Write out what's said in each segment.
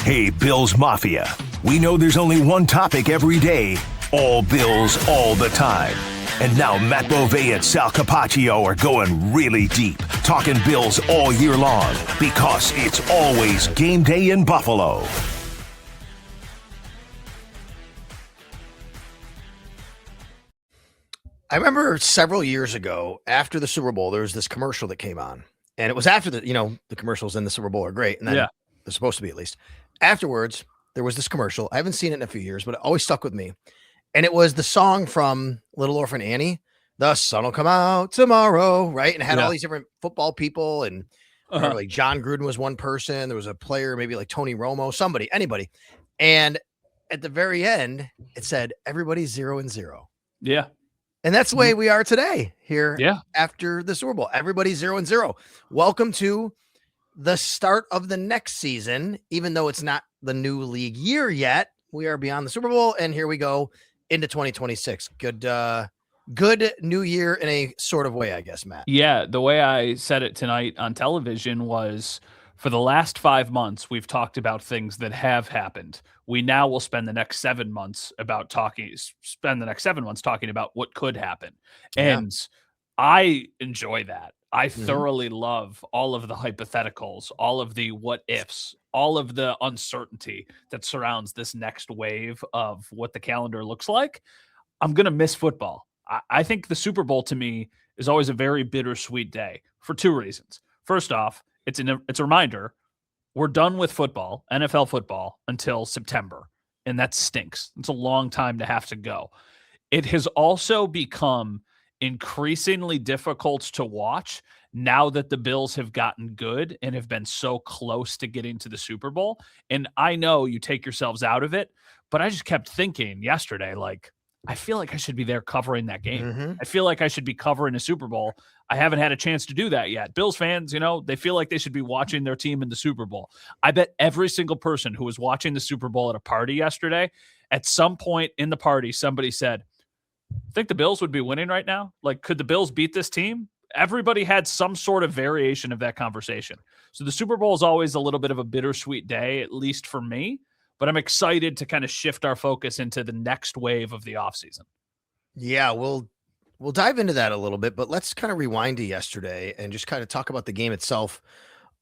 Hey, Bills Mafia. We know there's only one topic every day. All Bills, all the time. And now Matt Beauvais and Sal Capaccio are going really deep, talking Bills all year long, because it's always game day in Buffalo. I remember several years ago, after the Super Bowl, there was this commercial that came on. And it was after the commercials in the Super Bowl are great. And then they're supposed to be, at least. Afterwards, there was this commercial. I haven't seen it in a few years, but it always stuck with me. And it was the song from Little Orphan Annie, "The Sun Will Come Out Tomorrow," right? And it had all these different football people. And like John Gruden was one person. There was a player, maybe like Tony Romo, anybody. And at the very end, it said, "Everybody's 0-0." Yeah. And that's the way we are today here after the Super Bowl. Everybody's 0-0. Welcome to the start of the next season, even though it's not the new league year yet. We are beyond the Super Bowl, and here we go into 2026. Good new year in a sort of way, I guess, Matt. Yeah, the way I said it tonight on television was, for the last 5 months, we've talked about things that have happened. We now will spend the next 7 months talking about what could happen. And I enjoy that. I thoroughly love all of the hypotheticals, all of the what ifs, all of the uncertainty that surrounds this next wave of what the calendar looks like. I'm going to miss football. I think the Super Bowl to me is always a very bittersweet day for two reasons. First off, it's a reminder we're done with football, NFL football, until September, and that stinks. It's a long time to have to go. It has also become increasingly difficult to watch now that the Bills have gotten good and have been so close to getting to the Super Bowl. And I know you take yourselves out of it, but I just kept thinking yesterday, like, I feel like I should be there covering that game. I feel like I should be covering a Super Bowl. I haven't had a chance to do that yet. Bills fans, they feel like they should be watching their team in the Super Bowl. I bet every single person who was watching the Super Bowl at a party yesterday, at some point in the party, somebody said, think the Bills would be winning right now? Like, could the Bills beat this team? Everybody had some sort of variation of that conversation. So the Super Bowl is always a little bit of a bittersweet day, at least for me. But I'm excited to kind of shift our focus into the next wave of the offseason. Yeah, we'll dive into that a little bit, but let's kind of rewind to yesterday and just kind of talk about the game itself,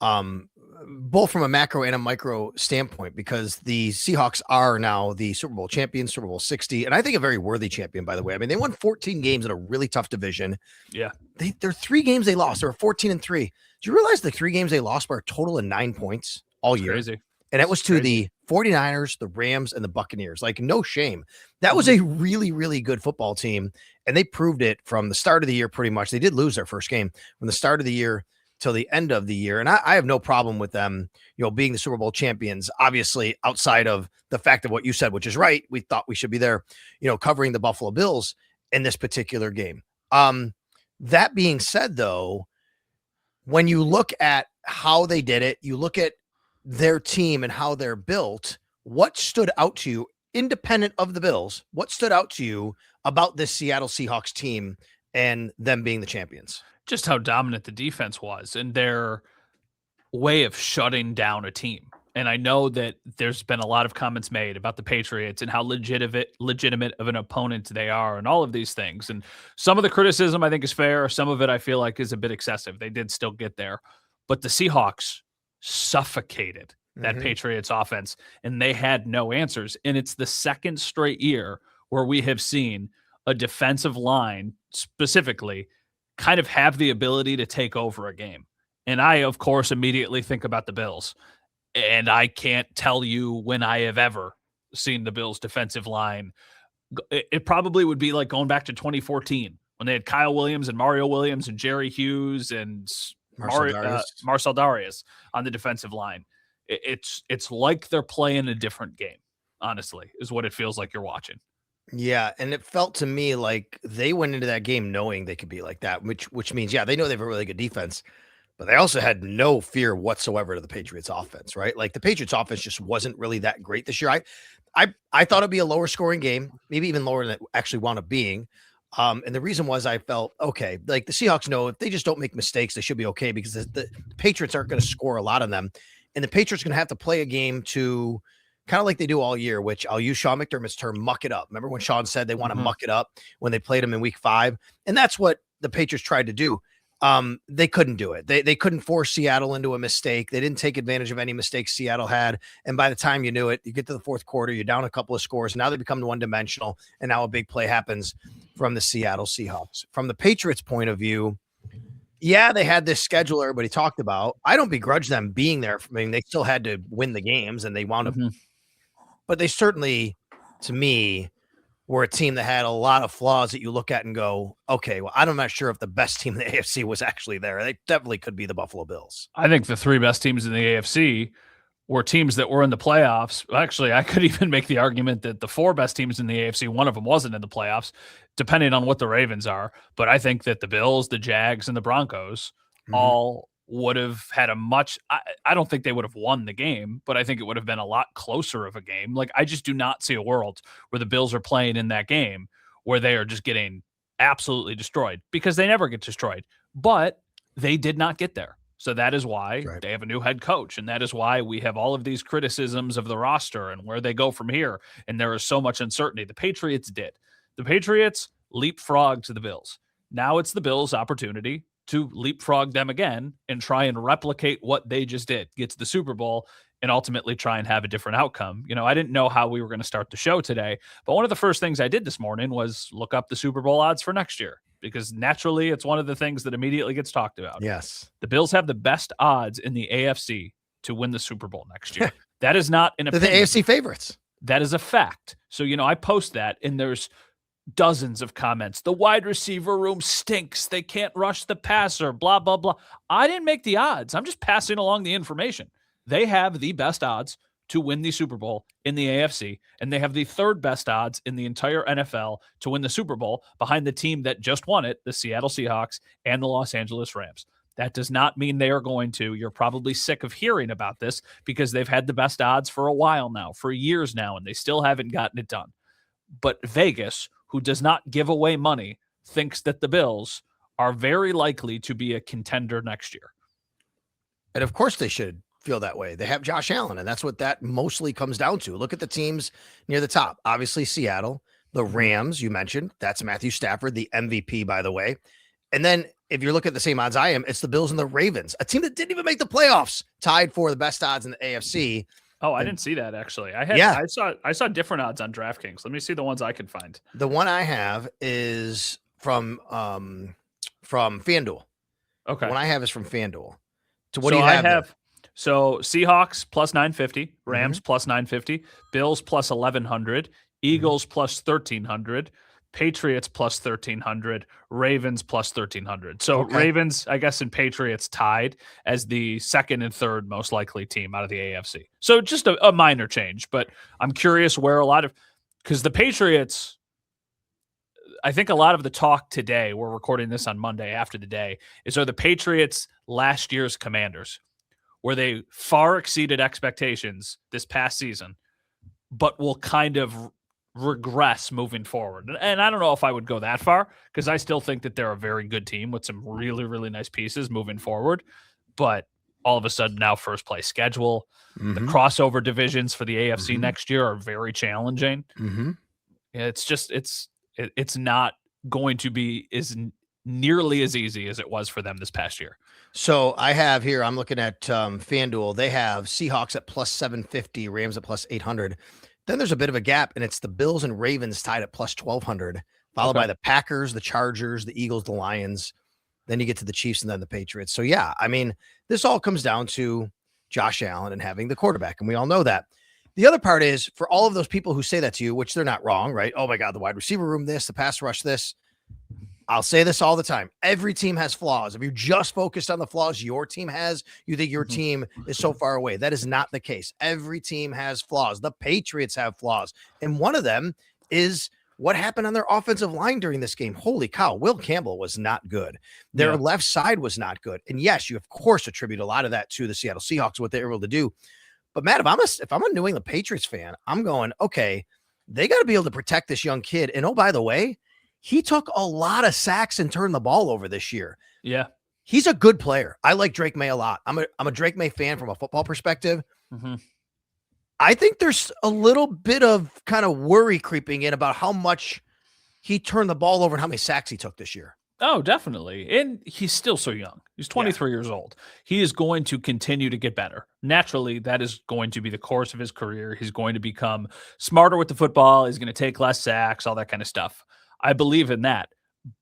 both from a macro and a micro standpoint, because the Seahawks are now the Super Bowl champions, Super Bowl 60, and I think a very worthy champion, by the way. I mean, they won 14 games in a really tough division. Yeah. There are 3 games they lost. They were 14-3. Do you realize the 3 games they lost were a total of 9 points all year? Crazy. And it was to the 49ers, the Rams, and the Buccaneers. Like, no shame. That was a really, really good football team. And they proved it from the start of the year pretty much. They did lose their first game from the start of the year till the end of the year. And I have no problem with them, being the Super Bowl champions, obviously, outside of the fact of what you said, which is right. We thought we should be there, covering the Buffalo Bills in this particular game. That being said, though, when you look at how they did it, you look at their team and how they're built, what stood out to you, independent of the Bills, what stood out to you about this Seattle Seahawks team and them being the champions? Just how dominant the defense was and their way of shutting down a team. And I know that there's been a lot of comments made about the Patriots and how legitimate of an opponent they are and all of these things. And some of the criticism I think is fair. Some of it I feel like is a bit excessive. They did still get there. But the Seahawks suffocated that Patriots offense, and they had no answers. And it's the second straight year where we have seen a defensive line specifically kind of have the ability to take over a game. And I, of course, immediately think about the Bills. And I can't tell you when I have ever seen the Bills defensive line. It probably would be like going back to 2014 when they had Kyle Williams and Mario Williams and Jerry Hughes and Marcel Darius on the defensive line. It's like they're playing a different game, honestly, is what it feels like you're watching. Yeah, and it felt to me like they went into that game knowing they could be like that, which means, they know they have a really good defense, but they also had no fear whatsoever to the Patriots offense, right? Like, the Patriots offense just wasn't really that great this year. I thought it'd be a lower scoring game, maybe even lower than it actually wound up being. And the reason was I felt, okay, like the Seahawks know if they just don't make mistakes, they should be okay, because the Patriots aren't going to score a lot on them. And the Patriots are going to have to play a game to kind of like they do all year, which I'll use Sean McDermott's term, muck it up. Remember when Sean said they want to muck it up when they played them in week 5? And that's what the Patriots tried to do. They couldn't do it. They couldn't force Seattle into a mistake. They didn't take advantage of any mistakes Seattle had. And by the time you knew it, you get to the fourth quarter, you're down a couple of scores. Now they become one-dimensional, and now a big play happens from the Seattle Seahawks. From the Patriots' point of view, yeah, they had this schedule everybody talked about. I don't begrudge them being there. I mean, they still had to win the games, and they wound up. But they certainly, to me, were a team that had a lot of flaws that you look at and go, okay, well, I'm not sure if the best team in the AFC was actually there. They definitely could be the Buffalo Bills. I think the 3 best teams in the AFC were teams that were in the playoffs. Actually, I could even make the argument that the 4 best teams in the AFC, one of them wasn't in the playoffs, depending on what the Ravens are. But I think that the Bills, the Jags, and the Broncos all would have had a much I don't think they would have won the game, but I think it would have been a lot closer of a game. Like, I just do not see a world where the Bills are playing in that game where they are just getting absolutely destroyed, because they never get destroyed. But they did not get there. So that is why they have a new head coach, and that is why we have all of these criticisms of the roster and where they go from here, and there is so much uncertainty. The Patriots did. The Patriots leapfrogged to the Bills. Now it's the Bills' opportunity to leapfrog them again and try and replicate what they just did, get to the Super Bowl, and ultimately try and have a different outcome. You know, I didn't know how we were going to start the show today, but one of the first things I did this morning was look up the Super Bowl odds for next year, because naturally it's one of the things that immediately gets talked about. Yes. The Bills have the best odds in the AFC to win the Super Bowl next year. That is not an opinion. They're the AFC favorites. That is a fact. So, you know, I post that, and there's dozens of comments. The wide receiver room stinks. They can't rush the passer, blah, blah, blah. I didn't make the odds. I'm just passing along the information. They have the best odds to win the Super Bowl in the AFC, and they have the 3rd best odds in the entire NFL to win the Super Bowl, behind the team that just won it, the Seattle Seahawks and the Los Angeles Rams. That does not mean they are going to. You're probably sick of hearing about this, because they've had the best odds for a while now, for years now, and they still haven't gotten it done. But Vegas, who does not give away money, thinks that the Bills are very likely to be a contender next year. And of course they should feel that way. They have Josh Allen, and that's what that mostly comes down to. Look at the teams near the top. Obviously, Seattle, the Rams, you mentioned. That's Matthew Stafford, the MVP, by the way. And then if you're looking at the same odds I am, it's the Bills and the Ravens, a team that didn't even make the playoffs, tied for the best odds in the AFC. Oh, I didn't see that, actually. I saw different odds on DraftKings. Let me see the ones I could find. The one I have is from FanDuel. Okay. The one I have is from FanDuel. So what do you have? So Seahawks plus 950, Rams plus 950, Bills plus 1100, Eagles plus 1300, Patriots plus 1,300, Ravens plus 1,300. So Ravens, I guess, and Patriots tied as the 2nd and 3rd most likely team out of the AFC. So just a minor change, but I'm curious where because the Patriots, I think a lot of the talk today, we're recording this on Monday after the day, are the Patriots last year's Commanders, where they far exceeded expectations this past season, but will kind of regress moving forward. And I don't know if I would go that far, because I still think that they're a very good team with some really, really nice pieces moving forward. But all of a sudden now, first place schedule, the crossover divisions for the AFC next year are very challenging. It's just, it's not going to be as nearly as easy as it was for them this past year. So I have here, I'm looking at FanDuel. They have Seahawks at plus 750, Rams at plus 800. Then there's a bit of a gap, and it's the Bills and Ravens tied at plus 1,200, followed by the Packers, the Chargers, the Eagles, the Lions. Then you get to the Chiefs and then the Patriots. So, yeah, I mean, this all comes down to Josh Allen and having the quarterback, and we all know that. The other part is, for all of those people who say that to you, which they're not wrong, right? Oh, my God, the wide receiver room this, the pass rush this. I'll say this all the time. Every team has flaws. If you're just focused on the flaws your team has, you think your team is so far away. That is not the case. Every team has flaws. The Patriots have flaws. And one of them is what happened on their offensive line during this game. Holy cow. Will Campbell was not good. Their left side was not good. And yes, you of course attribute a lot of that to the Seattle Seahawks, what they were able to do. But Matt, if I'm a New England Patriots fan, I'm going, okay, they got to be able to protect this young kid. And oh, by the way, he took a lot of sacks and turned the ball over this year. Yeah. He's a good player. I like Drake May a lot. I'm a Drake May fan from a football perspective. Mm-hmm. I think there's a little bit of kind of worry creeping in about how much he turned the ball over and how many sacks he took this year. Oh, definitely. And he's still so young. He's 23 years old. He is going to continue to get better. Naturally, that is going to be the course of his career. He's going to become smarter with the football. He's going to take less sacks, all that kind of stuff. I believe in that.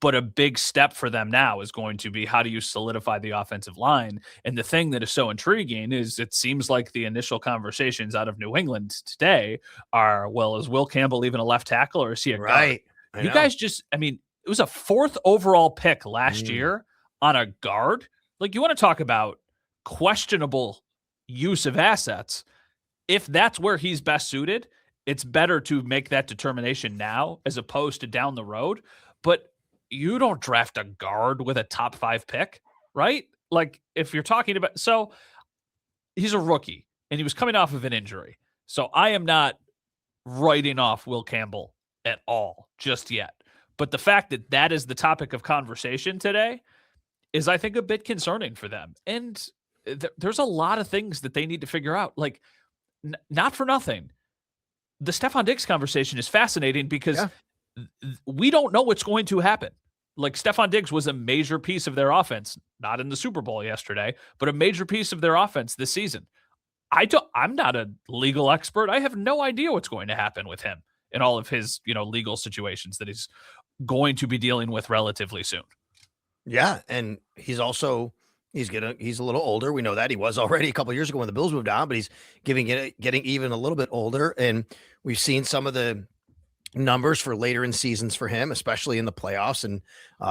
But a big step for them now is going to be, how do you solidify the offensive line? And the thing that is so intriguing is it seems like the initial conversations out of New England today are, well, is Will Campbell even a left tackle or is he a guard? You guys just, I mean, it was a 4th overall pick last year on a guard. Like, you want to talk about questionable use of assets. If that's where he's best suited, it's better to make that determination now as opposed to down the road. But you don't draft a guard with a top 5 pick, right? Like, if you're talking about, so he's a rookie and he was coming off of an injury. So I am not writing off Will Campbell at all just yet. But the fact that that is the topic of conversation today is, I think, a bit concerning for them. And there's a lot of things that they need to figure out. Like, not for nothing, the Stephon Diggs conversation is fascinating because we don't know what's going to happen. Like, Stephon Diggs was a major piece of their offense, not in the Super Bowl yesterday, but a major piece of their offense this season. I'm not a legal expert. I have no idea what's going to happen with him in all of his, legal situations that he's going to be dealing with relatively soon. Yeah, and he's a little older. We know that. He was already a couple of years ago when the Bills moved on, but he's getting even a little bit older. And we've seen some of the numbers for later in seasons for him, especially in the playoffs. And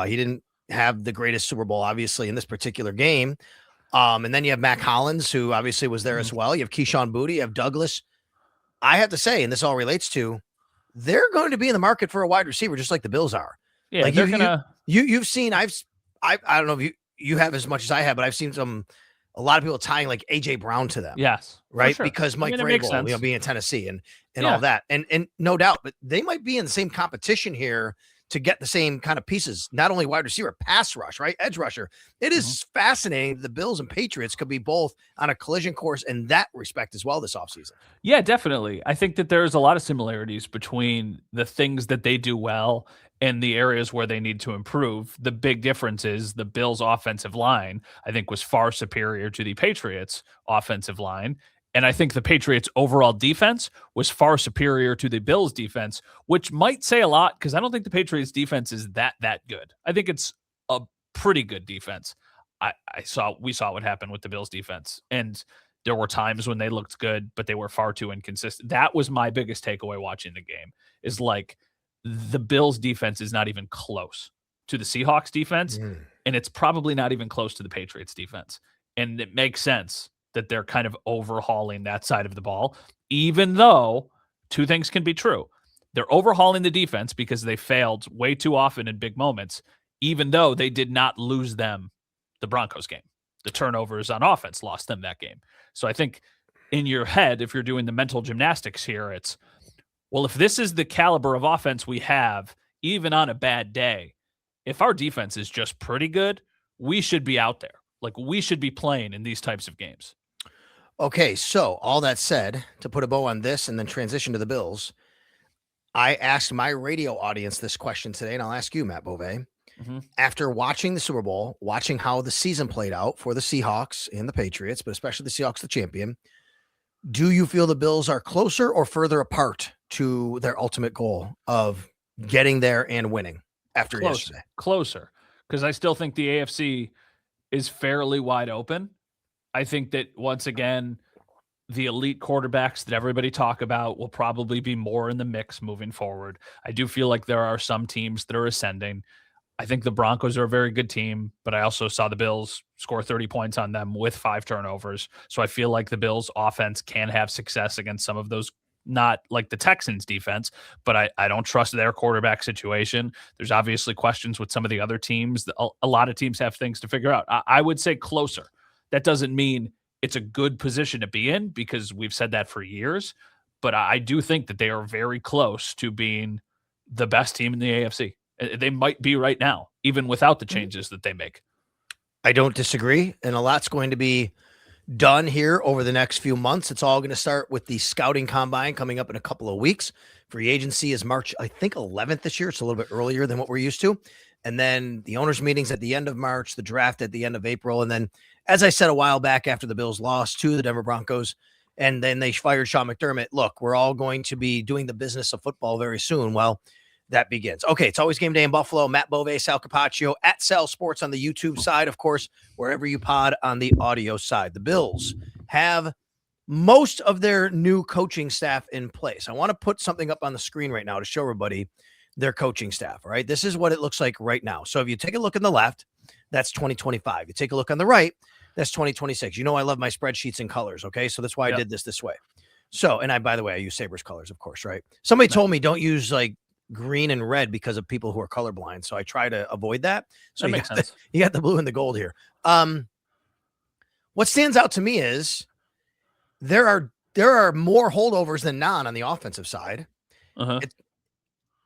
he didn't have the greatest Super Bowl, obviously, in this particular game. And then you have Mac Hollins, who obviously was there as well. You have Keyshawn Boutte, you have Douglas. I have to say, and this all relates to, they're going to be in the market for a wide receiver, just like the Bills are. Yeah, like they're you've seen, I don't know if you have as much as I have, but I've seen a lot of people tying like AJ Brown to them. Yes, right. Sure. Because Mike Vrabel, being in Tennessee and all that, and no doubt, but they might be in the same competition here to get the same kind of pieces, not only wide receiver, pass rush, right? Edge rusher. It is fascinating. The Bills and Patriots could be both on a collision course in that respect as well this offseason. Yeah, definitely. I think that there's a lot of similarities between the things that they do well and the areas where they need to improve. The big difference is the Bills' offensive line, I think, was far superior to the Patriots' offensive line. And I think the Patriots' overall defense was far superior to the Bills' defense, which might say a lot because I don't think the Patriots' defense is that good. I think it's a pretty good defense. We saw what happened with the Bills' defense, and there were times when they looked good, but they were far too inconsistent. That was my biggest takeaway watching the game, is like, the Bills' defense is not even close to the Seahawks' defense, and it's probably not even close to the Patriots' defense. And it makes sense that they're kind of overhauling that side of the ball, even though two things can be true. They're overhauling the defense because they failed way too often in big moments, even though they did not lose them the Broncos game. The turnovers on offense lost them that game. So I think in your head, if you're doing the mental gymnastics here, it's, well, if this is the caliber of offense we have, even on a bad day, if our defense is just pretty good, we should be out there. Like, we should be playing in these types of games. Okay, so all that said, to put a bow on this and then transition to the Bills, I asked my radio audience this question today, and I'll ask you, Matt Beauvais. After watching the Super Bowl, watching how the season played out for the Seahawks and the Patriots, but especially the Seahawks, the champion, do you feel the Bills are closer or further apart to their ultimate goal of getting there and winning after yesterday? Closer, because I still think the AFC is fairly wide open. I think that, once again, the elite quarterbacks that everybody talk about will probably be more in the mix moving forward. I do feel like there are some teams that are ascending. I think the Broncos are a very good team, but I also saw the Bills score 30 points on them with 5 turnovers. So I feel like the Bills offense can have success against some of those, not like the Texans defense, but I don't trust their quarterback situation. There's obviously questions with some of the other teams. A lot of teams have things to figure out. I would say closer. That doesn't mean it's a good position to be in, because we've said that for years, but I do think that they are very close to being the best team in the AFC. They might be right now, even without the changes that they make. I don't disagree. And a lot's going to be done here over the next few months. It's all going to start with the scouting combine coming up in a couple of weeks. Free agency is March, I think 11th this year. It's a little bit earlier than what we're used to. And then the owners' meetings at the end of March, the draft at the end of April. And then, as I said a while back after the Bills lost to the Denver Broncos, and then they fired Sean McDermott, look, we're all going to be doing the business of football very soon. Well, that begins. Okay, it's always game day in Buffalo. Matt Bove, Sal Capaccio at Sal Sports on the YouTube side, of course, wherever you pod on the audio side. The Bills have most of their new coaching staff in place. I want to put something up on the screen right now to show everybody their coaching staff. All right, this is what it looks like right now. So if you take a look on the left, that's 2025. You take a look on the right, that's 2026. You know I love my spreadsheets and colors, okay? So that's why I did this way. So, and by the way, I use Sabres colors, of course, right? Somebody told me don't use like green and red because of people who are colorblind. So I try to avoid that. So that makes sense. You got the blue and the gold here. What stands out to me is there are more holdovers than non on the offensive side.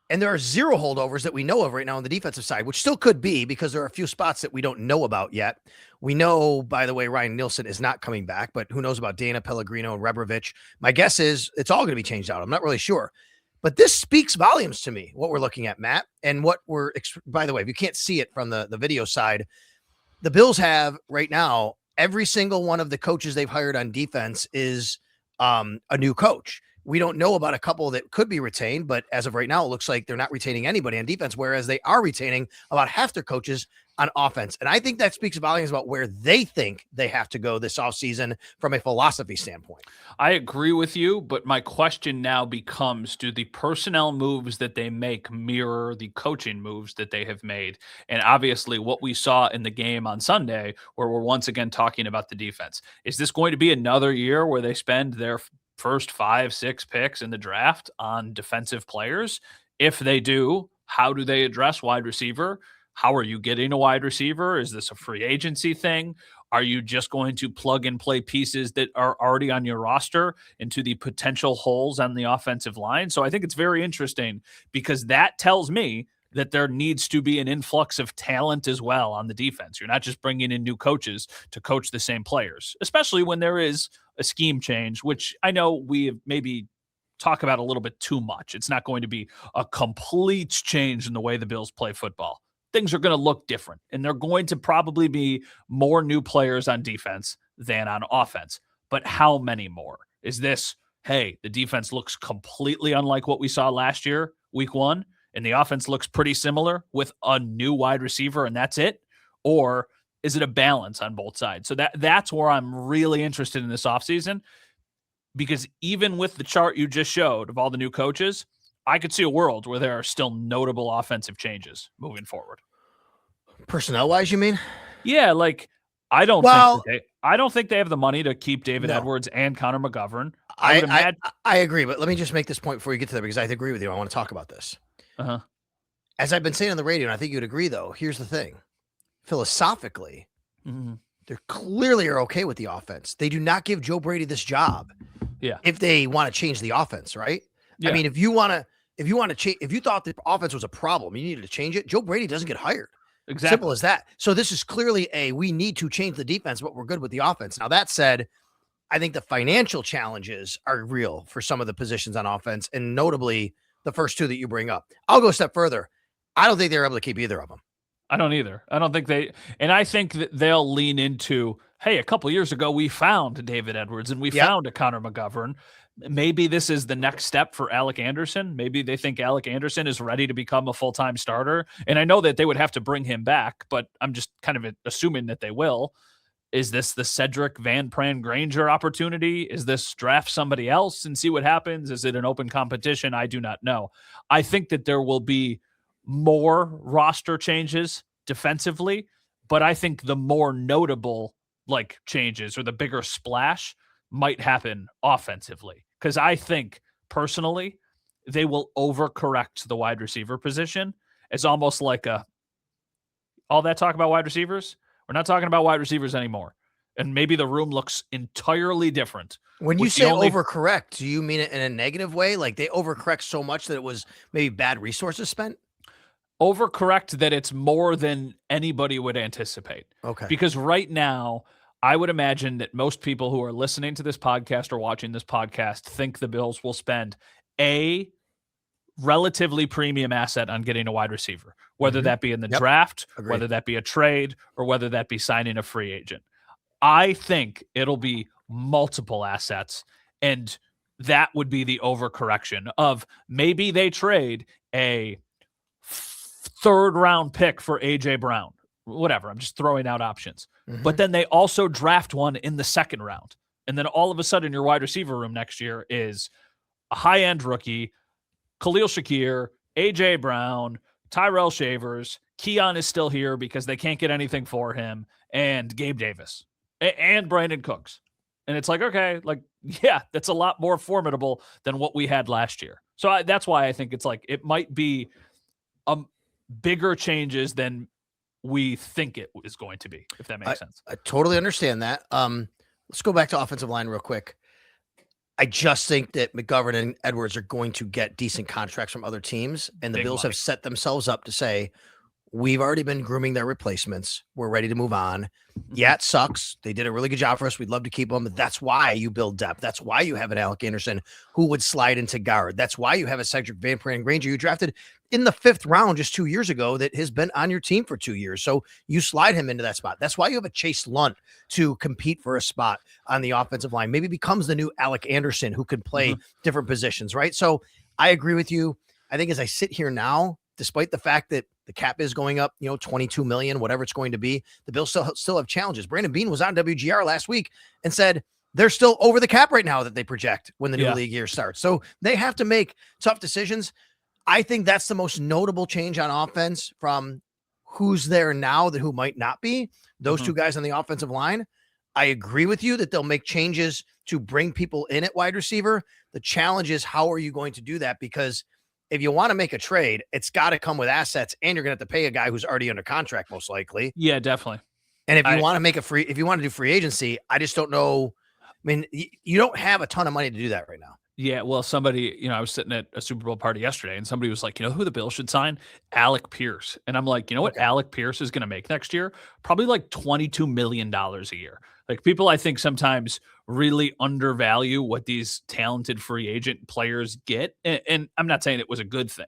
And there are zero holdovers that we know of right now on the defensive side, which still could be because there are a few spots that we don't know about yet. We know, by the way, Ryan Nielsen is not coming back, but who knows about Dana Pellegrino and Rebrovich? My guess is it's all going to be changed out. I'm not really sure. But this speaks volumes to me, what we're looking at, Matt, and what we're, by the way, if you can't see it from the video side, the Bills have right now, every single one of the coaches they've hired on defense is a new coach. We don't know about a couple that could be retained, but as of right now, it looks like they're not retaining anybody on defense, whereas they are retaining about half their coaches on offense. And I think that speaks volumes about where they think they have to go this offseason from a philosophy standpoint. I agree with you, but my question now becomes, do the personnel moves that they make mirror the coaching moves that they have made? And obviously what we saw in the game on Sunday, where we're once again talking about the defense, is this going to be another year where they spend their first 5-6 picks in the draft on defensive players? If they do, how do they address wide receiver? How are you getting a wide receiver? Is this a free agency thing? Are you just going to plug and play pieces that are already on your roster into the potential holes on the offensive line? So I think it's very interesting because that tells me that there needs to be an influx of talent as well on the defense. You're not just bringing in new coaches to coach the same players, especially when there is a scheme change, which I know we have maybe talk about a little bit too much. It's not going to be a complete change in the way the Bills play football. Things are going to look different, and they're going to probably be more new players on defense than on offense. But how many more? Is this, hey, the defense looks completely unlike what we saw last year, week one, and the offense looks pretty similar with a new wide receiver, and that's it? Or is it a balance on both sides? So that's where I'm really interested in this offseason, because even with the chart you just showed of all the new coaches, I could see a world where there are still notable offensive changes moving forward. Personnel-wise, you mean? Yeah, like I don't think they have the money to keep David Edwards and Connor McGovern. I agree, but let me just make this point before you get to that, because I agree with you. I want to talk about this. As I've been saying on the radio, and I think you'd agree, though, here's the thing. Philosophically, they clearly are okay with the offense. They do not give Joe Brady this job if they want to change the offense, right? Yeah. I mean, if you want to change, if you thought the offense was a problem, you needed to change it, Joe Brady doesn't get hired. Exactly. Simple as that. So this is clearly we need to change the defense, but we're good with the offense. Now, that said, I think the financial challenges are real for some of the positions on offense, and notably the first two that you bring up. I'll go a step further. I don't think they're able to keep either of them. I don't either. I don't think and I think that they'll lean into, hey, a couple years ago, we found David Edwards and we found a Connor McGovern. Maybe this is the next step for Alec Anderson. Maybe they think Alec Anderson is ready to become a full-time starter. And I know that they would have to bring him back, but I'm just kind of assuming that they will. Is this the Cedric Van Pran Granger opportunity? Is this draft somebody else and see what happens? Is it an open competition? I do not know. I think that there will be more roster changes defensively, but I think the more notable changes or the bigger splash might happen offensively, because I think personally they will overcorrect the wide receiver position. It's almost like all that talk about wide receivers, we're not talking about wide receivers anymore, and maybe the room looks entirely different. When you say overcorrect, do you mean it in a negative way? Like they overcorrect so much that it was maybe bad resources spent? overcorrect that it's more than anybody would anticipate. Okay. Because right now, I would imagine that most people who are listening to this podcast or watching this podcast think the Bills will spend a relatively premium asset on getting a wide receiver, whether that be in the draft, Agreed. whether that be a trade, or whether that be signing a free agent. I think it'll be multiple assets, and that would be the overcorrection of maybe they trade a third round pick for AJ Brown, whatever. I'm just throwing out options. But then they also draft one in the second round. And then all of a sudden your wide receiver room next year is a high-end rookie, Khalil Shakir, AJ Brown, Tyrell Shavers, Keon is still here because they can't get anything for him, and Gabe Davis and Brandon Cooks. And it's like, okay, like, yeah, that's a lot more formidable than what we had last year. So that's why I think it's like, it might be bigger changes than we think it is going to be, if that makes sense. I totally understand that. Let's go back to offensive line real quick. I just think that McGovern and Edwards are going to get decent contracts from other teams, and the Big Bills money. have set themselves up to say, we've already been grooming their replacements. We're ready to move on. Yeah, it sucks. They did a really good job for us. We'd love to keep them. But that's why you build depth. That's why you have an Alec Anderson who would slide into guard. That's why you have a Cedric Van Pran Granger you drafted in the 5th round just 2 years ago that has been on your team for 2 years. So you slide him into that spot. That's why you have a Chase Lunt to compete for a spot on the offensive line. Maybe becomes the new Alec Anderson who could play different positions, right? So I agree with you. I think as I sit here now, despite the fact that the cap is going up, 22 million, whatever it's going to be, the Bills still have challenges. Brandon Beane was on WGR last week and said they're still over the cap right now that they project when the new league year starts. So they have to make tough decisions. I think that's the most notable change on offense from who's there now that who might not be. Those two guys on the offensive line. I agree with you that they'll make changes to bring people in at wide receiver. The challenge is, how are you going to do that? Because if you want to make a trade, it's got to come with assets, and you're going to have to pay a guy who's already under contract, most likely. Yeah, definitely. And if you want to do free agency, I just don't know. I mean, you don't have a ton of money to do that right now. Yeah, well, somebody, I was sitting at a Super Bowl party yesterday, and somebody was like, who the Bills should sign? Alec Pierce. And I'm like, what Alec Pierce is going to make next year? Probably like $22 million a year. Like, people, I think, sometimes really undervalue what these talented free agent players get. And I'm not saying it was a good thing.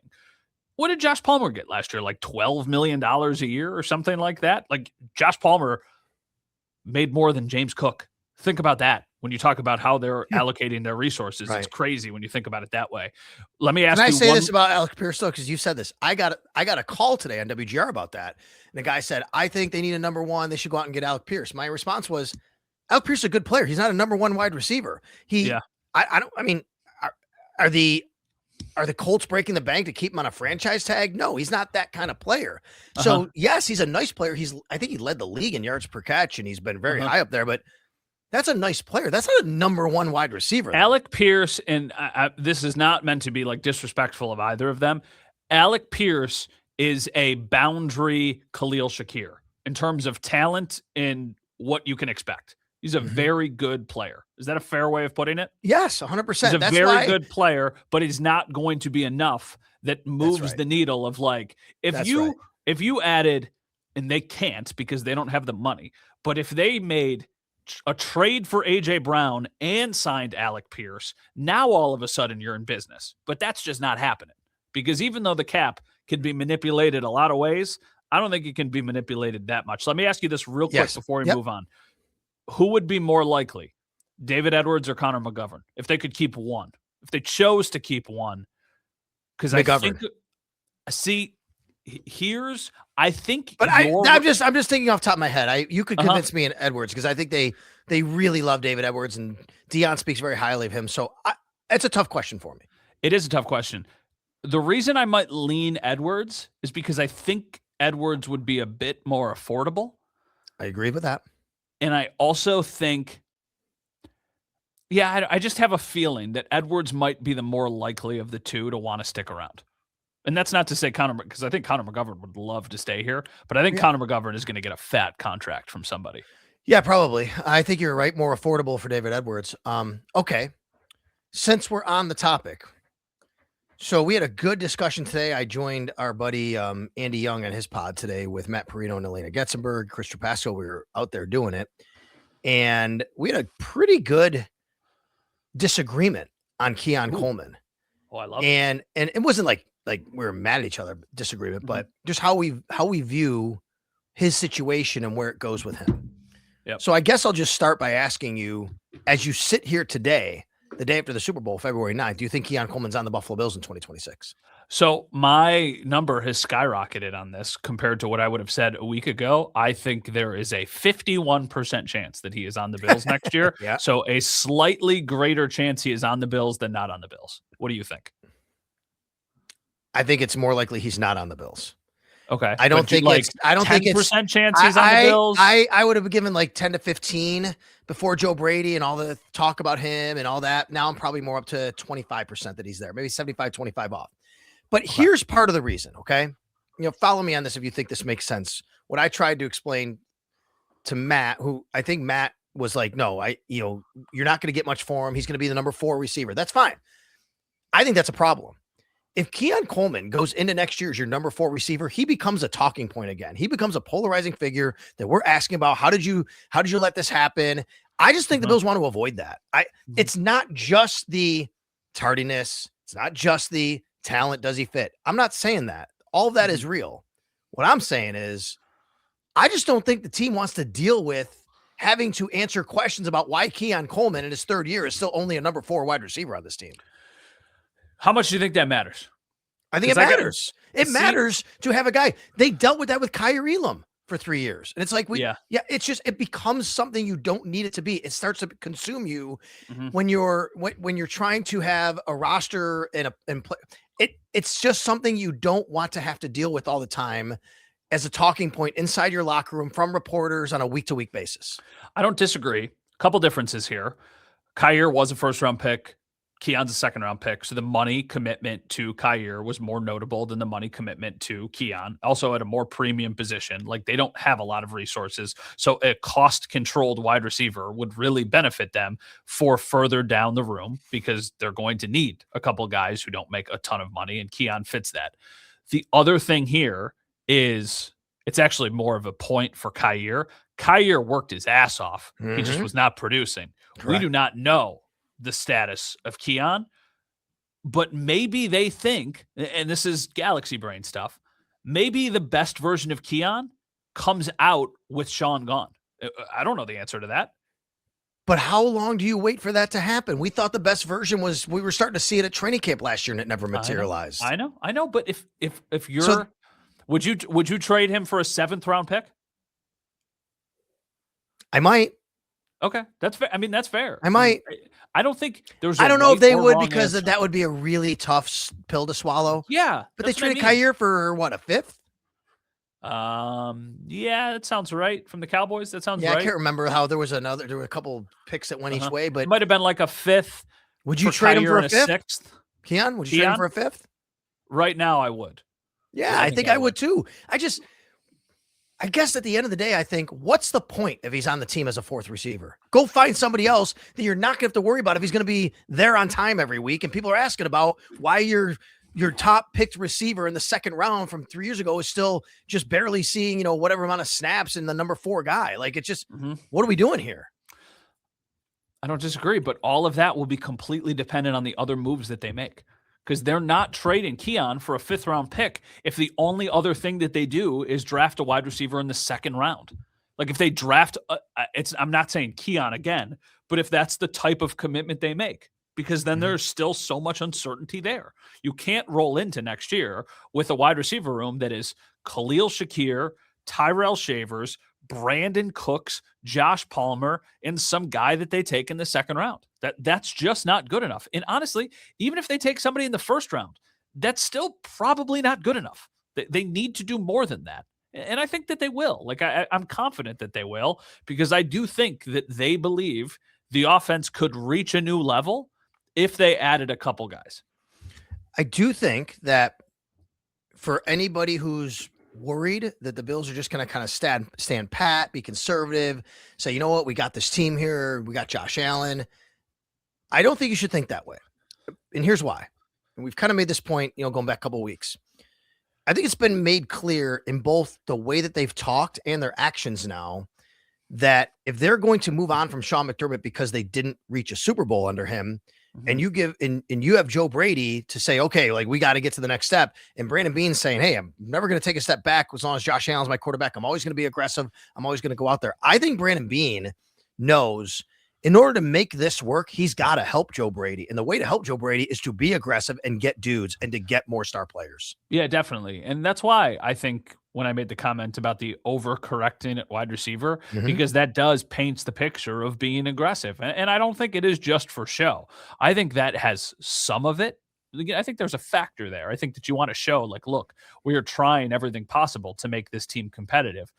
What did Josh Palmer get last year? Like $12 million a year or something like that? Like, Josh Palmer made more than James Cook. Think about that. When you talk about how they're allocating their resources, It's crazy when you think about it that way. Let me ask you. Can I say this about Alec Pierce though? Because you said this. I got a call today on WGR about that. And the guy said, I think they need a number one. They should go out and get Alec Pierce. My response was, Alec Pierce is a good player. He's not a number one wide receiver. Are the Colts breaking the bank to keep him on a franchise tag? No, he's not that kind of player. So yes, he's a nice player. I think he led the league in yards per catch, and he's been very high up there, but that's a nice player. That's not a number one wide receiver. Alec Pierce, and this is not meant to be like disrespectful of either of them. Alec Pierce is a boundary Khalil Shakir in terms of talent and what you can expect. He's a very good player. Is that a fair way of putting it? Yes, 100%. He's a very good player, but he's not going to be enough that moves the needle of like, if you added, and they can't because they don't have the money, but if they made a trade for AJ Brown and signed Alec Pierce, now all of a sudden you're in business. But that's just not happening, because even though the cap can be manipulated a lot of ways, I don't think it can be manipulated that much. So let me ask you this real quick before we move on. Who would be more likely, David Edwards or Connor McGovern, if they could keep one? If they chose to keep one? Because I think, I'm just thinking off the top of my head. You could convince me in Edwards, because I think they really love David Edwards, and Dion speaks very highly of him. So it's a tough question for me. It is a tough question. The reason I might lean Edwards is because I think Edwards would be a bit more affordable. I agree with that. And I also think, I just have a feeling that Edwards might be the more likely of the two to want to stick around. And that's not to say Connor, because I think Connor McGovern would love to stay here, but I think Connor McGovern is going to get a fat contract from somebody. Yeah, probably. I think you're right. More affordable for David Edwards. Okay. Since we're on the topic, So we had a good discussion today. I joined our buddy Andy Young on his pod today with Matt Perino and Elena Getzenberg, Chris Trapasco. We were out there doing it, and we had a pretty good disagreement on Keon Coleman. Oh, I love it. And it wasn't like we were mad at each other, disagreement, but just how we view his situation and where it goes with him. Yep. So I guess I'll just start by asking you, as you sit here today, the day after the Super Bowl, February 9th, do you think Keon Coleman's on the Buffalo Bills in 2026? So my number has skyrocketed on this compared to what I would have said a week ago. I think there is a 51% chance that he is on the Bills next year. Yeah. So a slightly greater chance he is on the Bills than not on the Bills. What do you think? I think it's more likely he's not on the Bills. Okay. I don't think it's 10% chance he's on the Bills. I would have given like 10 to 15 before Joe Brady and all the talk about him and all that. Now I'm probably more up to 25% that he's there, maybe 75, 25 off. But here's part of the reason, okay? Follow me on this if you think this makes sense. What I tried to explain to Matt, who I think Matt was like, no, you're not going to get much for him. He's going to be the number 4 receiver. That's fine. I think that's a problem. If Keon Coleman goes into next year as your number 4 receiver, he becomes a talking point again. He becomes a polarizing figure that we're asking about. How did you let this happen? I just think the Bills want to avoid that. It's not just the tardiness. It's not just the talent. Does he fit? I'm not saying that. All of that is real. What I'm saying is I just don't think the team wants to deal with having to answer questions about why Keon Coleman in his 3rd year is still only a number 4 wide receiver on this team. How much do you think that matters? I think it matters. It matters to have a guy. They dealt with that with Kyer Elam for 3 years. And it's like, it's just, it becomes something you don't need it to be. It starts to consume you when you're trying to have a roster and play. It's just something you don't want to have to deal with all the time as a talking point inside your locker room from reporters on a week-to-week basis. I don't disagree. A couple differences here. Kyer was a first-round pick. Keon's a second-round pick, so the money commitment to Kyer was more notable than the money commitment to Keon. Also at a more premium position. Like, they don't have a lot of resources, so a cost-controlled wide receiver would really benefit them for further down the room because they're going to need a couple guys who don't make a ton of money, and Keon fits that. The other thing here is it's actually more of a point for Kyer. Kyer worked his ass off. He just was not producing. Correct. We do not know the status of Keon, but maybe they think, and this is galaxy brain stuff, maybe the best version of Keon comes out with Sean gone. I don't know the answer to that. But how long do you wait for that to happen? We thought the best version was, we were starting to see it at training camp last year and it never materialized. I know. But if you're, would you trade him for a 7th round pick? I might. Okay, that's fair. I mean, that's fair. I might. I don't think there's. I don't know if they would, because that would be a really tough pill to swallow. Yeah, but they traded Kyer for what, a 5th? Yeah, that sounds right. From the Cowboys, that sounds right. Yeah, I can't remember how there were a couple picks that went each way, but it might have been like a 5th. Would you trade him for a 5th? 6th? Keon, would you trade him for a 5th? Right now, I would. Yeah, I think I would too. I guess at the end of the day, I think, what's the point if he's on the team as a 4th receiver? Go find somebody else that you're not going to have to worry about if he's going to be there on time every week. And people are asking about why your top picked receiver in the 2nd round from 3 years ago is still just barely seeing, whatever amount of snaps in the number 4 guy. Like, it's just, what are we doing here? I don't disagree, but all of that will be completely dependent on the other moves that they make. Because they're not trading Keon for a 5th round pick if the only other thing that they do is draft a wide receiver in the 2nd round. Like, if they draft, I'm not saying Keon again, but if that's the type of commitment they make, because then there's still so much uncertainty there. You can't roll into next year with a wide receiver room that is Khalil Shakir, Tyrell Shavers, Brandon Cooks, Josh Palmer, and some guy that they take in the 2nd round. That's just not good enough. And honestly, even if they take somebody in the 1st round, that's still probably not good enough. They need to do more than that. And I think that they will. Like, I'm confident that they will, because I do think that they believe the offense could reach a new level if they added a couple guys. I do think that for anybody who's worried that the Bills are just going to kind of stand pat, be conservative, say, you know what, we got this team here, we got Josh Allen, I don't think you should think that way. And here's why. and we've kind of made this point, going back a couple of weeks. I think it's been made clear in both the way that they've talked and their actions now that if they're going to move on from Sean McDermott because they didn't reach a Super Bowl under him, and you have Joe Brady to say, okay, like we got to get to the next step. And Brandon Beane's saying, hey, I'm never going to take a step back as long as Josh Allen's my quarterback. I'm always going to be aggressive. I'm always going to go out there. I think Brandon Beane knows in order to make this work, he's got to help Joe Brady. And the way to help Joe Brady is to be aggressive and get dudes and to get more star players. Yeah, definitely. And that's why I think when I made the comment about the overcorrecting at wide receiver, because that does paints the picture of being aggressive. And I don't think it is just for show. I think that has some of it. I think there's a factor there. I think that you want to show like, look, we are trying everything possible to make this team competitive.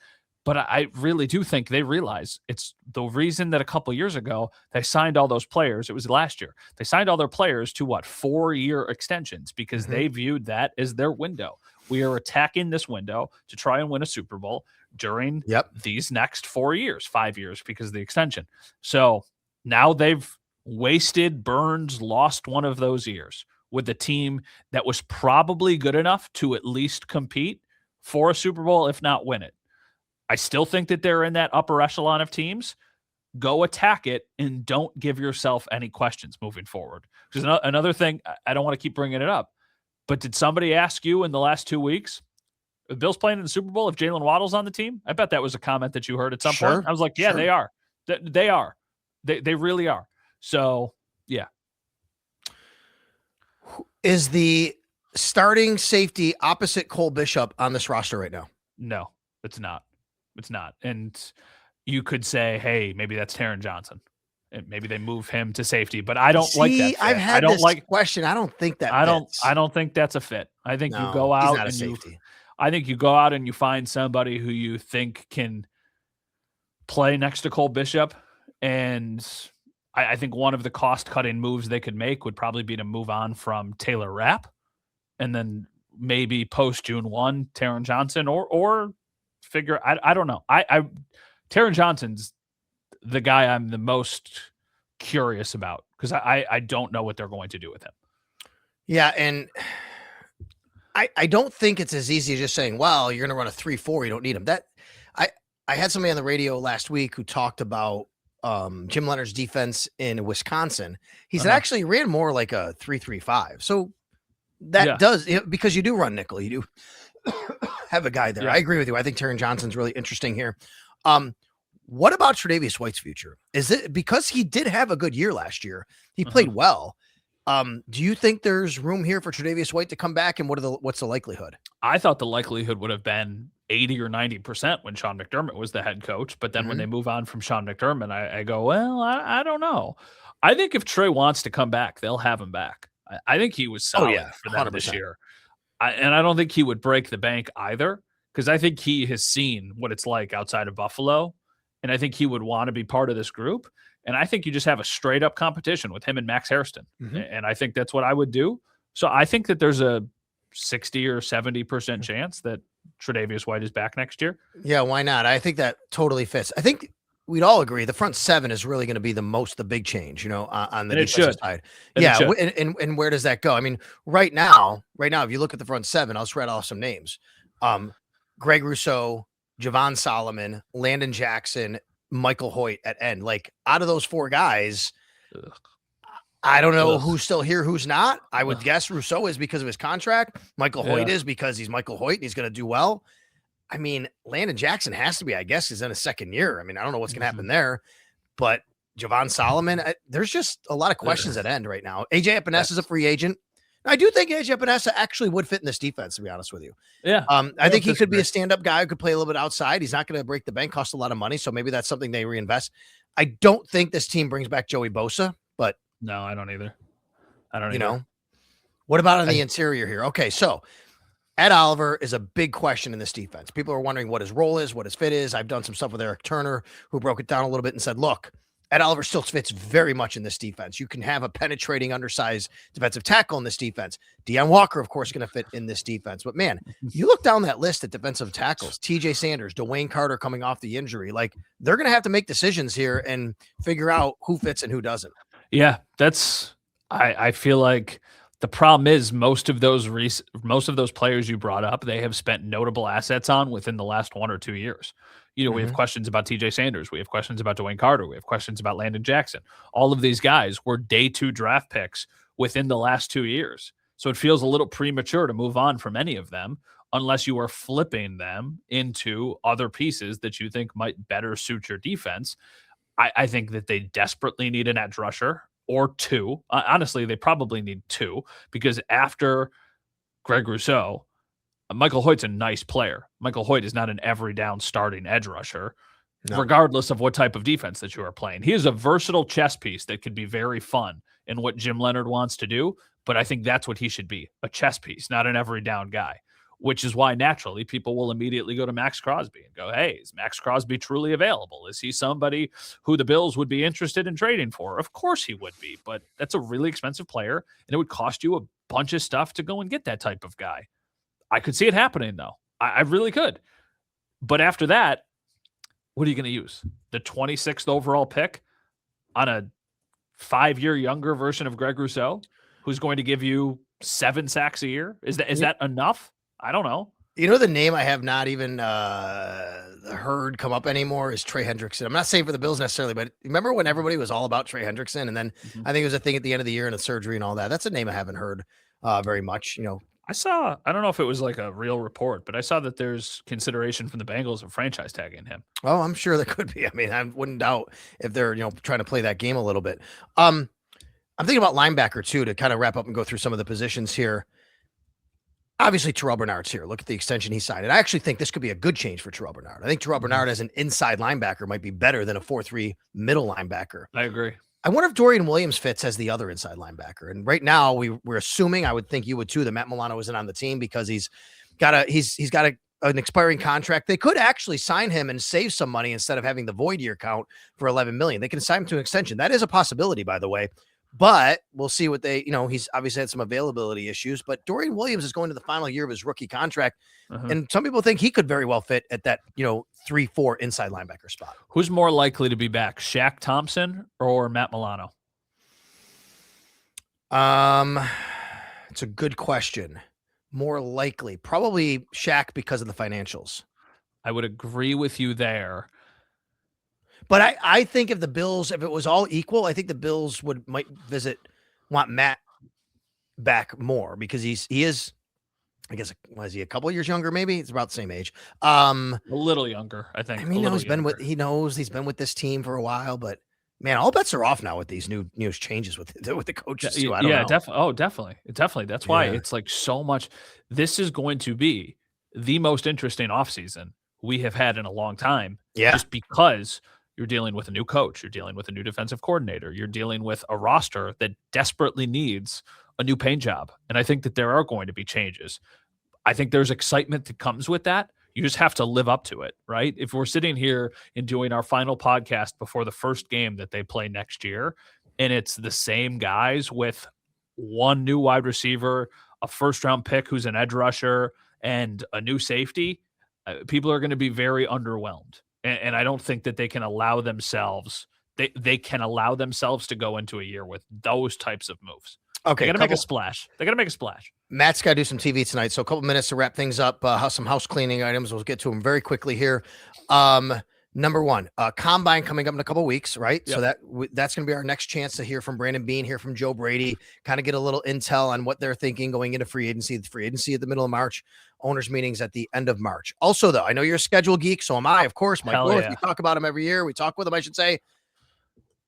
But I really do think they realize it's the reason that a couple years ago they signed all those players. It was last year. They signed all their players to 4-year extensions because they viewed that as their window. We are attacking this window to try and win a Super Bowl during these next 4 years, 5 years because of the extension. So now they've wasted, burned, lost one of those years with a team that was probably good enough to at least compete for a Super Bowl, if not win it. I still think that they're in that upper echelon of teams. Go attack it and don't give yourself any questions moving forward. Because another thing, I don't want to keep bringing it up, but did somebody ask you in the last 2 weeks, the Bills playing in the Super Bowl if Jalen Waddle's on the team? I bet that was a comment that you heard at some point. I was like, yeah, they are. They are. They really are. So, yeah. Is the starting safety opposite Cole Bishop on this roster right now? No, it's not. It's not. And you could say, hey, maybe that's Taron Johnson. And maybe they move him to safety, but I don't like that fit. I've had this question. I don't think that fits. I don't think that's a fit. I think you go out and you go out and you find somebody who you think can play next to Cole Bishop. And I think one of the cost-cutting moves they could make would probably be to move on from Taylor Rapp and then maybe post June 1, Taron Johnson or figure. I don't know. Taron Johnson's the guy I'm the most curious about because I don't know what they're going to do with him. Yeah, and I don't think it's as easy as just saying, well, you're going to run a 3-4, you don't need him. I had somebody on the radio last week who talked about Jim Leonard's defense in Wisconsin. He said actually ran more like a 3-3-5. So that does, because you do run nickel, you do have a guy there. I agree with you. I think Taron Johnson's really interesting here. What about Tre'Davious White's future? Is it because he did have a good year last year? He played well. Do you think there's room here for Tre'Davious White to come back? And what's the likelihood? I thought the likelihood would have been 80 or 90% when Sean McDermott was the head coach. But then when they move on from Sean McDermott, I go, well, I don't know. I think if Trey wants to come back, they'll have him back. I think he was solid for them 100%. This year. And I don't think he would break the bank either, because I think he has seen what it's like outside of Buffalo. And I think he would want to be part of this group. And I think you just have a straight up competition with him and Max Hairston. And I think that's what I would do. So I think that there's a 60 or 70% chance that Tre'Davious White is back next year. Yeah, why not? I think that totally fits. I think we'd all agree the front seven is really going to be the big change, on the defensive side. And where does that go? I mean, right now, if you look at the front seven, I'll just read off some names. Greg Rousseau, Javon Solomon, Landon Jackson, Michael Hoyt at end. Like, out of those four guys, I don't know who's still here, who's not. I would guess Rousseau is because of his contract. Michael Hoyt is because he's Michael Hoyt and he's going to do well. I mean, Landon Jackson has to be, I guess, he's in his second year. I mean, I don't know what's going to happen there, but Javon Solomon, there's just a lot of questions at end right now. AJ Epinesa is a free agent. I do think AJ Epinesa actually would fit in this defense, to be honest with you. Yeah. I think he could be a stand-up guy who could play a little bit outside. He's not going to break the bank, cost a lot of money, so maybe that's something they reinvest. I don't think this team brings back Joey Bosa, but no, I don't either. What about on the interior here? Okay, so Ed Oliver is a big question in this defense. People are wondering what his role is, what his fit is. I've done some stuff with Eric Turner, who broke it down a little bit and said, look, Ed Oliver still fits very much in this defense. You can have a penetrating, undersized defensive tackle in this defense. Deion Walker, of course, going to fit in this defense. But, man, you look down that list at defensive tackles, TJ Sanders, Dwayne Carter coming off the injury. Like, they're going to have to make decisions here and figure out who fits and who doesn't. Yeah, I feel like The problem is most of those players you brought up, they have spent notable assets on within the last 1 or 2 years. We have questions about TJ Sanders. We have questions about Dwayne Carter. We have questions about Landon Jackson. All of these guys were day 2 draft picks within the last 2 years. So it feels a little premature to move on from any of them unless you are flipping them into other pieces that you think might better suit your defense. I think that they desperately need an edge rusher or 2. Honestly, they probably need 2 because after Greg Rousseau, Michael Hoyt's a nice player. Michael Hoyt is not an every down starting edge rusher, regardless of what type of defense that you are playing. He is a versatile chess piece that could be very fun in what Jim Leonard wants to do, but I think that's what he should be, a chess piece, not an every down guy, which is why naturally people will immediately go to Max Crosby and go, hey, is Max Crosby truly available? Is he somebody who the Bills would be interested in trading for? Of course he would be, but that's a really expensive player, and it would cost you a bunch of stuff to go and get that type of guy. I could see it happening, though. I really could. But after that, what are you going to use? The 26th overall pick on a 5-year younger version of Greg Rousseau, who's going to give you 7 sacks a year? Is that enough? I don't know. The name I have not even heard come up anymore is Trey Hendrickson. I'm not saying for the Bills necessarily, but remember when everybody was all about Trey Hendrickson, and then I think it was a thing at the end of the year and the surgery and all that. That's a name I haven't heard very much. I don't know if it was like a real report, but I saw that there's consideration from the Bengals of franchise tagging him. Oh, I'm sure there could be. I mean, I wouldn't doubt if they're, trying to play that game a little bit. I'm thinking about linebacker too, to kind of wrap up and go through some of the positions here. Obviously, Terrell Bernard's here. Look at the extension he signed. And I actually think this could be a good change for Terrell Bernard. I think Terrell Bernard as an inside linebacker might be better than a 4-3 middle linebacker. I agree. I wonder if Dorian Williams fits as the other inside linebacker. And right now we're assuming, I would think you would too, that Matt Milano isn't on the team because he's got an expiring contract. They could actually sign him and save some money instead of having the void year count for $11 million. They can sign him to an extension. That is a possibility, by the way. But we'll see what he's obviously had some availability issues, but Dorian Williams is going to the final year of his rookie contract. And some people think he could very well fit at that, 3-4 inside linebacker spot. Who's more likely to be back, Shaq Thompson or Matt Milano? It's a good question. More likely, probably Shaq because of the financials. I would agree with you there. But I think if it was all equal, I think the Bills might want Matt back more because he is, I guess, was he a couple of years younger? Maybe it's about the same age. A little younger, I think. I mean, he's been with this team for a while, but man, all bets are off now with these new changes with the coaches. Too. I don't know. Definitely. That's why it's like so much. This is going to be the most interesting offseason we have had in a long time. Yeah. Just because you're dealing with a new coach, you're dealing with a new defensive coordinator, you're dealing with a roster that desperately needs a new paint job. And I think that there are going to be changes. I think there's excitement that comes with that. You just have to live up to it, right? If we're sitting here and doing our final podcast before the first game that they play next year, and it's the same guys with one new wide receiver, a first-round pick who's an edge rusher, and a new safety, people are going to be very underwhelmed. And I don't think that they can allow themselves to go into a year with those types of moves. Okay. They got to make a splash. Matt's got to do some TV tonight. So a couple minutes to wrap things up. Some house cleaning items. We'll get to them very quickly here. Number one, combine coming up in a couple weeks, right? Yep. So that's going to be our next chance to hear from Brandon Beane, hear from Joe Brady, kind of get a little intel on what they're thinking going into free agency. The free agency at the middle of March, owners meetings at the end of March. Also, though, I know you're a schedule geek, so am I, of course. Mike North, we talk about him every year. We talk with him, I should say.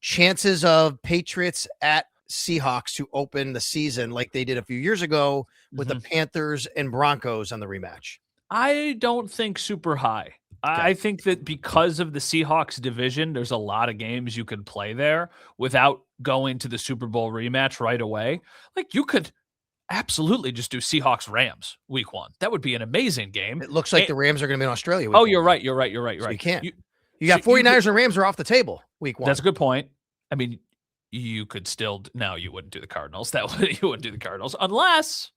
Chances of Patriots at Seahawks to open the season like they did a few years ago with the Panthers and Broncos on the rematch. I don't think super high. Okay. I think that because of the Seahawks division, there's a lot of games you could play there without going to the Super Bowl rematch right away. Like you could absolutely just do Seahawks Rams week 1. That would be an amazing game. It looks like the Rams are going to be in Australia. You're right. So you can't. You got 49ers and Rams are off the table week 1. That's a good point. I mean, you could still, no, you wouldn't do the Cardinals. You wouldn't do the Cardinals unless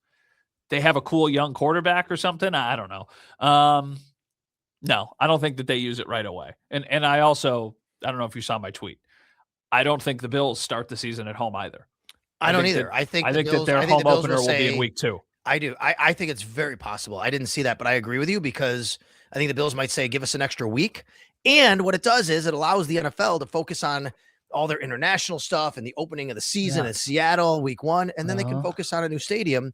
they have a cool young quarterback or something. I don't know. No, I don't think that they use it right away. And I don't know if you saw my tweet. I don't think the Bills start the season at home either. I don't either. I think that their home opener will be in week 2. I do. I think it's very possible. I didn't see that, but I agree with you because I think the Bills might say, give us an extra week. And what it does is it allows the NFL to focus on all their international stuff and the opening of the season in Seattle week 1, and then they can focus on a new stadium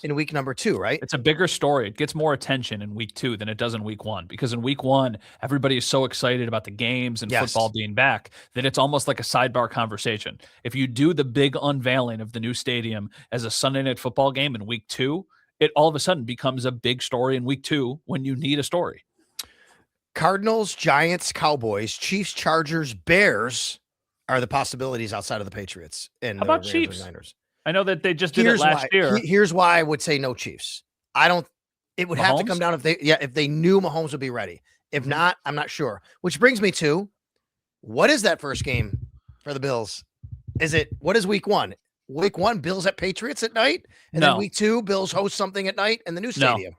in week number 2, right? It's a bigger story. It gets more attention in week 2 than it does in week 1, because in week 1, everybody is so excited about the games and football being back that it's almost like a sidebar conversation. If you do the big unveiling of the new stadium as a Sunday Night Football game in week 2, it all of a sudden becomes a big story in week 2 when you need a story. Cardinals, Giants, Cowboys, Chiefs, Chargers, Bears are the possibilities outside of the Patriots and how about Chiefs? Niners. I know that they just did it last year. Here's why I would say no Chiefs. It would have to come down if they knew Mahomes would be ready. If not, I'm not sure. Which brings me to, what is that first game for the Bills? What is week 1? Week 1, Bills at Patriots at night, and then week 2, Bills host something at night in the new stadium.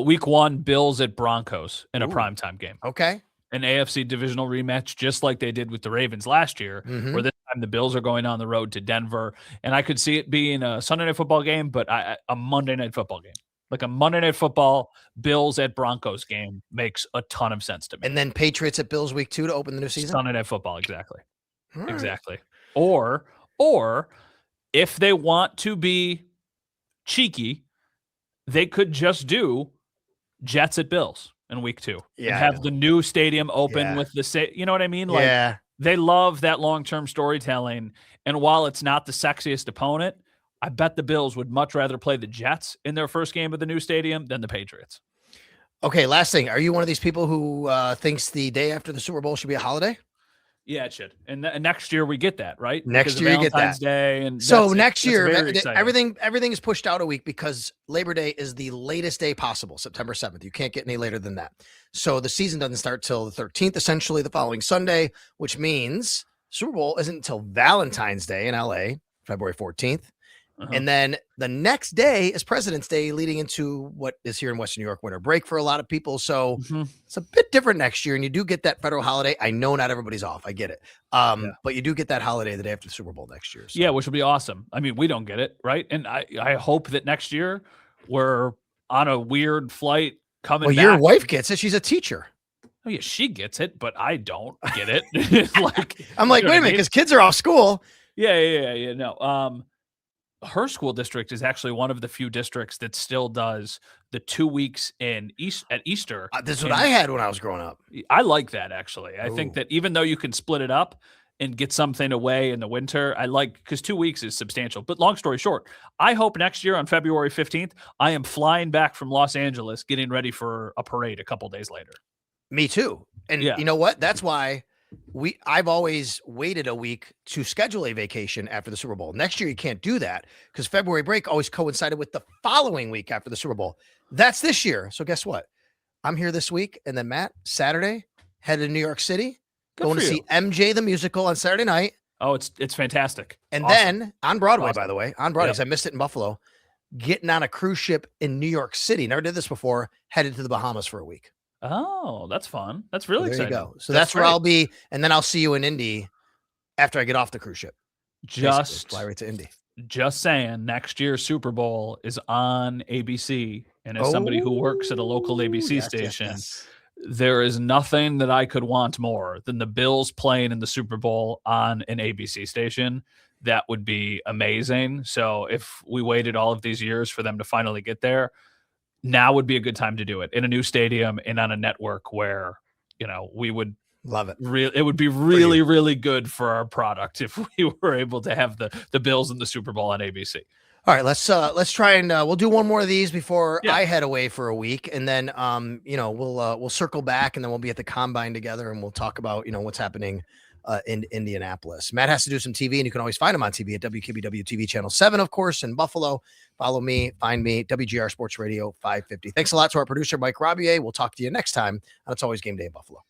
Week 1, Bills at Broncos in a primetime game. Okay. An AFC divisional rematch, just like they did with the Ravens last year, where this time the Bills are going on the road to Denver. And I could see it being a Sunday Night Football game, but a Monday Night Football game. Like a Monday Night Football, Bills at Broncos game makes a ton of sense to me. And then Patriots at Bills week 2 to open the new season? Sunday Night Football, exactly. Right. Exactly. Or if they want to be cheeky, they could just do Jets at Bills in week 2 and have the new stadium open with you know what I mean? Like, they love that long-term storytelling. And while it's not the sexiest opponent, I bet the Bills would much rather play the Jets in their first game of the new stadium than the Patriots. Okay, last thing. Are you one of these people who thinks the day after the Super Bowl should be a holiday? Yeah, it should. And next year we get that, right? Next year you get that. Day, and so next year, everything is pushed out a week because Labor Day is the latest day possible, September 7th. You can't get any later than that. So the season doesn't start till the 13th, essentially the following Sunday, which means Super Bowl isn't until Valentine's Day in LA, February 14th. And then the next day is President's Day, leading into what is here in Western New York winter break for a lot of people. So it's a bit different next year. And you do get that federal holiday. I know not everybody's off. I get it. But you do get that holiday the day after the Super Bowl next year. So. Yeah, which will be awesome. I mean, we don't get it, right? And I hope that next year we're on a weird flight coming back. Your wife gets it. She's a teacher. Oh, yeah, she gets it, but I don't get it. I'm like, wait a minute, because kids are off school. Yeah. No. Her school district is actually one of the few districts that still does the 2 weeks at Easter. This is what I had when I was growing up. I like that, actually. I think that even though you can split it up and get something away in the winter, because 2 weeks is substantial. But long story short, I hope next year on February 15th, I am flying back from Los Angeles, getting ready for a parade a couple days later. Me too. And you know what? That's why I've always waited a week to schedule a vacation after the Super Bowl. Next year, you can't do that because February break always coincided with the following week after the Super Bowl. That's this year. So guess what? I'm here this week. And then Matt, Saturday, headed to New York City, going to see MJ the musical on Saturday night. Oh, it's fantastic. And then on Broadway, by the way, because I missed it in Buffalo, getting on a cruise ship in New York City. Never did this before. Headed to the Bahamas for a week. Oh, that's fun. That's really exciting. There you go. So that's where I'll be. And then I'll see you in Indy after I get off the cruise ship. Just fly right to Indy. Just saying, next year's Super Bowl is on ABC. And as somebody who works at a local ABC station, there is nothing that I could want more than the Bills playing in the Super Bowl on an ABC station. That would be amazing. So if we waited all of these years for them to finally get there, now would be a good time to do it in a new stadium and on a network where, we would love it. It would be really, really good for our product if we were able to have the Bills in the Super Bowl on ABC. All right, let's try and we'll do one more of these before I head away for a week, and then we'll circle back, and then we'll be at the combine together, and we'll talk about what's happening in Indianapolis. Matt has to do some TV, and you can always find him on TV at WKBW TV Channel 7, of course, in Buffalo. Follow me, find me, WGR Sports Radio 550. Thanks a lot to our producer, Mike Robier. We'll talk to you next time on It's Always Game Day in Buffalo.